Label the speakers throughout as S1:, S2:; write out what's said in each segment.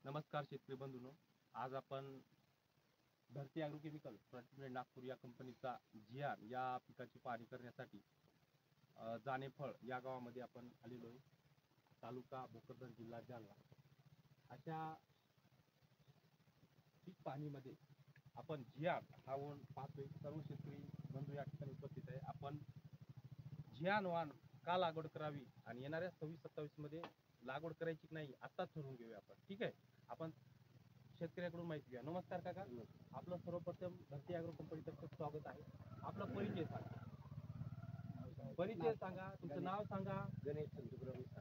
S1: नमस्कार शेतकरी बंधूंनो, आज आपण धरती ॲग्रोकेमिकल प्रतिनिधी नागपूर या कंपनीचा जिआर या पिकाची पाहणी करण्यासाठी जानेफळ या गावामध्ये आपण आलेलो आहे. तालुका भोकरदन, जिल्हा जालना. अशा पीक पाहणीमध्ये आपण जिआर हा वन पाहतोय. सर्व शेतकरी बंधू या ठिकाणी उपस्थित आहे. आपण जिआर वाण का लागवड करावी आणि येणाऱ्या 26-27 मध्ये लागवड करायची की नाही आता ठरवून घेऊया आपण. ठीक आहे, आपण शेतकऱ्याकडून माहिती घ्या. नमस्कार काका, आपलं सर्वप्रथम धरती ॲग्रो कंपनीतर्फे स्वागत आहे. आपला परिचय सांगा. परिचय सांगा, तुमचं नाव सांगा.
S2: गणेश संतुराव विसा.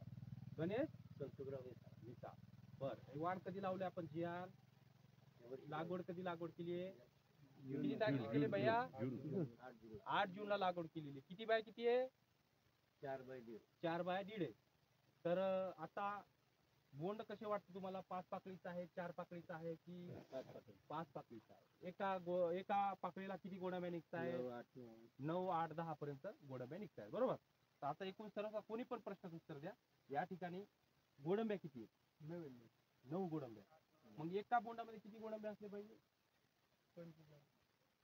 S1: गणेश
S2: संतुराव
S1: विसा. बरं, वाण कधी लावले आपण जिआर? लागवड कधी लागवड केली आहे? किती तारखेला केली भैया? 8 जूनला लागवड केलेली. किती बाय किती आहे?
S2: 4x1.5.
S1: 4x1.5 आहे. तर आता बोंड कसे वाटते तुम्हाला? 5 पाकळीचा आहे, 4 पाकळीचा आहे की 5 पाकळीचा आहे? एका पाकळीला किती गोडांब्या निघत आहे? 9, 8, 10 पर्यंत गोडांब्या निघत आहे, बरोबर. तर आता एकूण सर्व कोणी पण प्रश्नाचं उत्तर द्या. या ठिकाणी गोडंब्या किती आहेत? 9 गोडंब्या. मग एका बोंडामध्ये किती गोडंब्या असले पाहिजे?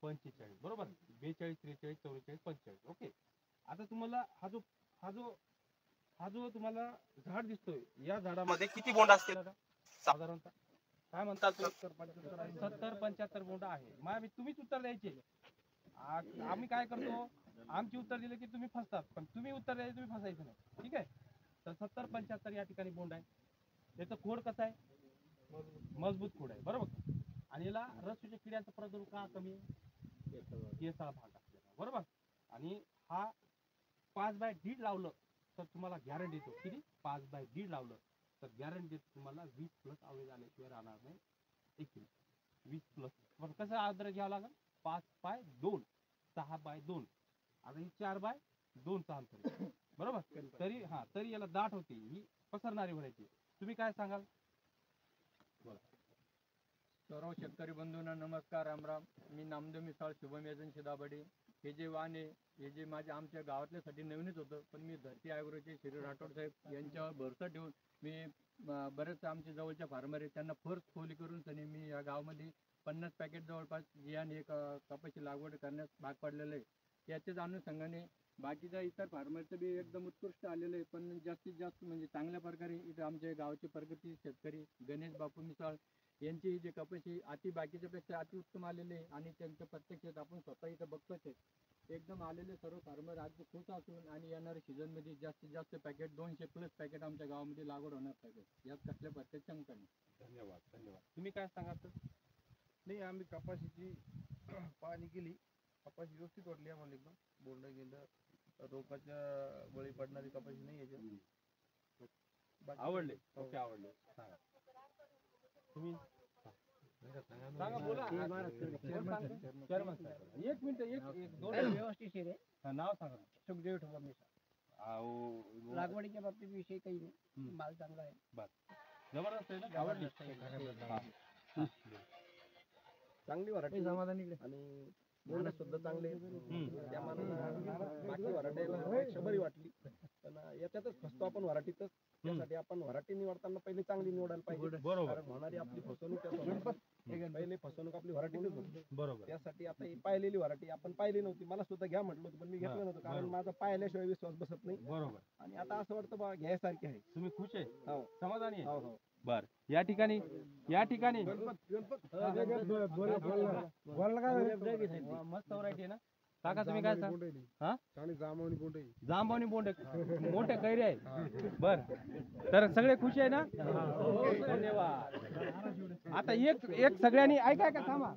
S1: 45, बरोबर. 42, 43, 44, 45. ओके. आता तुम्हाला हा जो तुम्हाला झाड दिसतोय, या झाडामध्ये किती बोंड असतील साधारणतः? काय म्हणतात? 70-75 बोंड आहे. मग तुम्हीच उत्तर द्यायचे. आम्ही काय करतो, आमची उत्तर दिले की तुम्ही फसतात, पण तुम्ही उत्तर द्यायचे, तुम्ही फसायचं नाही. ठीक आहे. तर 70-75 या ठिकाणी बोंड आहे. त्याचं खोड कसं आहे? मजबूत खोड आहे, बरोबर. आणि याला रसच्या किड्याचा प्रादुर्भाव का कमी आहे? केसाळ भाग असलेला, बरोबर. आणि हा 5x1.5 लावलं तर तुम्हाला गॅरंटी देतो. किती? 5x1.5 लावलं तर गॅरंटी देतो तुम्हाला 20+ आवळी झाल्याशिवाय राहणार नाही. 20+. पण कसं आदर घ्यावं लागेल? 5x2, 6x2. आता ही 4x2 अंतर, बरोबर. तरी याला दाट होती, ही पसरणारी व्हायची. तुम्ही काय सांगाल?
S2: सर्व शेतकरी बंधूंना नमस्कार, रामराम. मी नामदेव मिसाळ, शुभम एजन्सी दाभाडे. हे जे वाण आहे, हे जे आमच्या गावातल्यासाठी नवीनच होतं, पण मी धरती ॲग्रोचे श्री राठोड साहेब यांच्यावर भरसा ठेवून मी बरेच आमच्या जवळच्या फार्मर आहेत त्यांना फर्स्ट खोली करून सनी मी या गावामध्ये 50 पॅकेट जवळपास जिआर कपाशी लागवड करण्यास भाग पडलेलं आहे. याच्याच अनुषंगाने बाकीच्या इतर फार्मरचं बी एकदम उत्कृष्ट आलेलं आहे, पण जास्तीत जास्त म्हणजे चांगल्या प्रकारे इथं आमच्या गावचे प्रगती शेतकरी गणेश बापू मिसाळ यांची जे कपाशी बाकीच्या पेक्षा अति उत्तम आलेले आहे. आणि त्यांचं प्रत्यक्षात आपण स्वतः इथं बघतोच आहे. एकदम आलेले सर्व फार्मर आज खुश असून आणि येणाऱ्या सीझनमध्ये जास्तीत जास्त पॅकेट 200+ पॅकेट आमच्या गावामध्ये लागवड होणार पॅकेट, यात कसल्या प्रत्येक शंका नाही.
S1: धन्यवाद. तुम्ही काय सांगा?
S3: नाही, आम्ही कपाशीची पाहणी केली. कपाशी व्यवस्थित वाटली आम्हाला. एकदम बोललं गेलं, रोगाच्या बळी पडणारी कपाशी नाही याच्यात.
S1: आवडले? ओके, आवडले. सांगा तुम्ही. सांगा, बोला. एक मिनिट, एक दोन
S4: व्यवस्थित आहे.
S1: नाव सांगा.
S4: सुखदेव ठोका मिसाळ. लागवडीच्या बाबतीत विषय काही नाही, माल चांगला आहे.
S1: जबरदस्त आहे ना? आवडली?
S3: चांगली व्हरायटी
S4: समाधानी
S3: आणि बोलणं सुद्धा चांगले. त्या मानानं बाकी व्हरायटी बरी वाटली, पण याच्यातच फसतो आपण व्हरायटीतच. त्यासाठी आपण व्हरायटी निवडताना पहिले चांगली निवडायला पाहिजे,
S1: बरोबर.
S3: कारण होणारी आपली फसवणूक पहिले फसवणूक आपली व्हरायटीतच होती.
S1: बरोबर.
S3: त्यासाठी आता ही पाहिलेली व्हरायटी आपण पाहिली नव्हती. मला सुद्धा घ्या म्हटलं होतं, पण मी घेतलं नव्हतं, कारण माझा पाहिल्याशिवाय विश्वास बसत नाही.
S1: बरोबर.
S3: आणि आता असं वाटतं बा घ्यायसारखी आहे.
S1: तुम्ही खुश आहे?
S3: हो,
S1: समाधानी आहे?
S3: हो, हो.
S1: बर. या ठिकाणी मस्त व्हरायटी आहे ना काका? तुम्ही काय सांगा? जांभवणी बोंड मोठे कैरी आहे. बर, तर सगळे खुश आहे ना? धन्यवाद. आता एक सगळ्यांनी ऐका, थांबा.